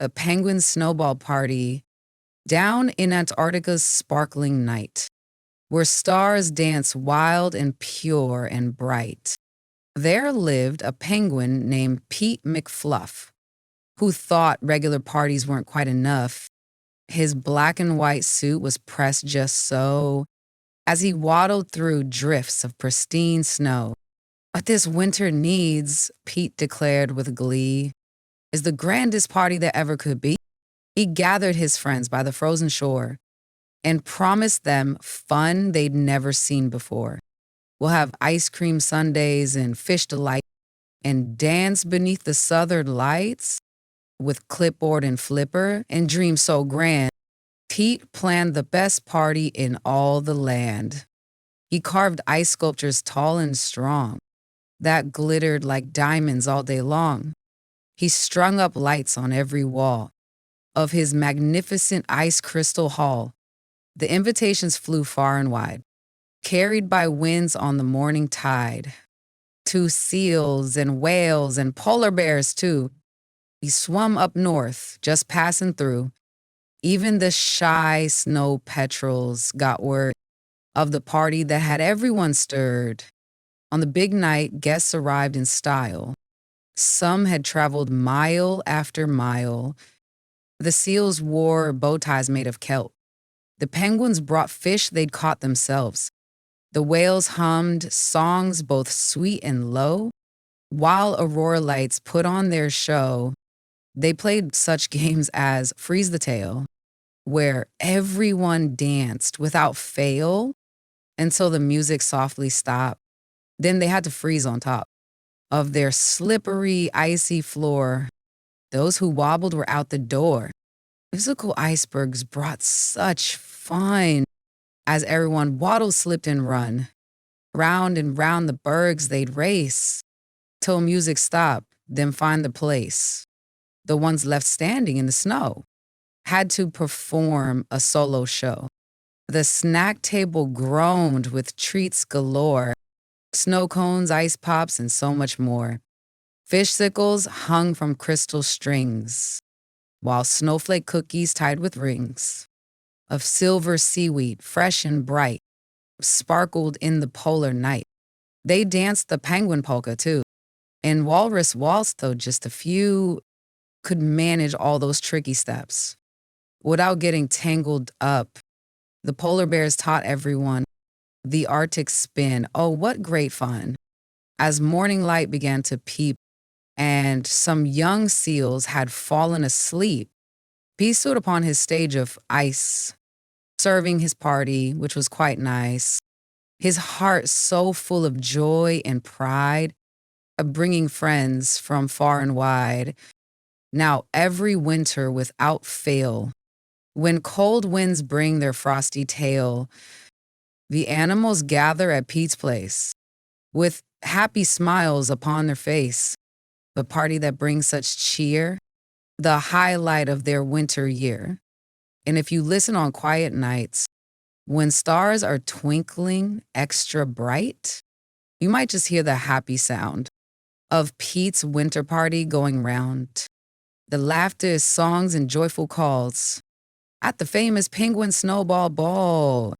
a penguin snowball party down in Antarctica's sparkling night, where stars dance wild and pure and bright. There lived a penguin named Pete McFluff, who thought regular parties weren't quite enough. His black and white suit was pressed just so as he waddled through drifts of pristine snow. What this winter needs, Pete declared with glee, is the grandest party that ever could be. He gathered his friends by the frozen shore and promised them fun they'd never seen before. We'll have ice cream sundaes and fish delight and dance beneath the southern lights with clipboard and flipper and dream so grand. Pete planned the best party in all the land. He carved ice sculptures tall and strong that glittered like diamonds all day long. He strung up lights on every wall of his magnificent ice crystal hall. The invitations flew far and wide, carried by winds on the morning tide. To seals and whales and polar bears, too. He swum up north, just passing through. Even the shy snow petrels got word of the party that had everyone stirred. On the big night, guests arrived in style. Some had traveled mile after mile. The seals wore bow ties made of kelp. The penguins brought fish they'd caught themselves. The whales hummed songs both sweet and low. While aurora lights put on their show, they played such games as Freeze the Tail, where everyone danced without fail until the music softly stopped. Then they had to freeze on top of their slippery, icy floor. Those who wobbled were out the door. Musical icebergs brought such fun as everyone waddled, slipped, and run. Round and round the bergs they'd race till music stopped, then find the place. The ones left standing in the snow had to perform a solo show. The snack table groaned with treats galore, snow cones, ice pops, and so much more. Fish sickles hung from crystal strings, while snowflake cookies tied with rings of silver seaweed, fresh and bright, sparkled in the polar night. They danced the penguin polka, too, and walrus waltz, though just a few could manage all those tricky steps. Without getting tangled up, the polar bears taught everyone the Arctic spin. Oh, what great fun. As morning light began to peep and some young seals had fallen asleep, Pete stood upon his stage of ice, serving his party, which was quite nice. His heart so full of joy and pride of bringing friends from far and wide. Now every winter without fail, when cold winds bring their frosty tail, the animals gather at Pete's place with happy smiles upon their face. The party that brings such cheer, the highlight of their winter year. And if you listen on quiet nights, when stars are twinkling extra bright, you might just hear the happy sound of Pete's winter party going round. The laughter is songs and joyful calls at the famous Penguin Snowball Ball.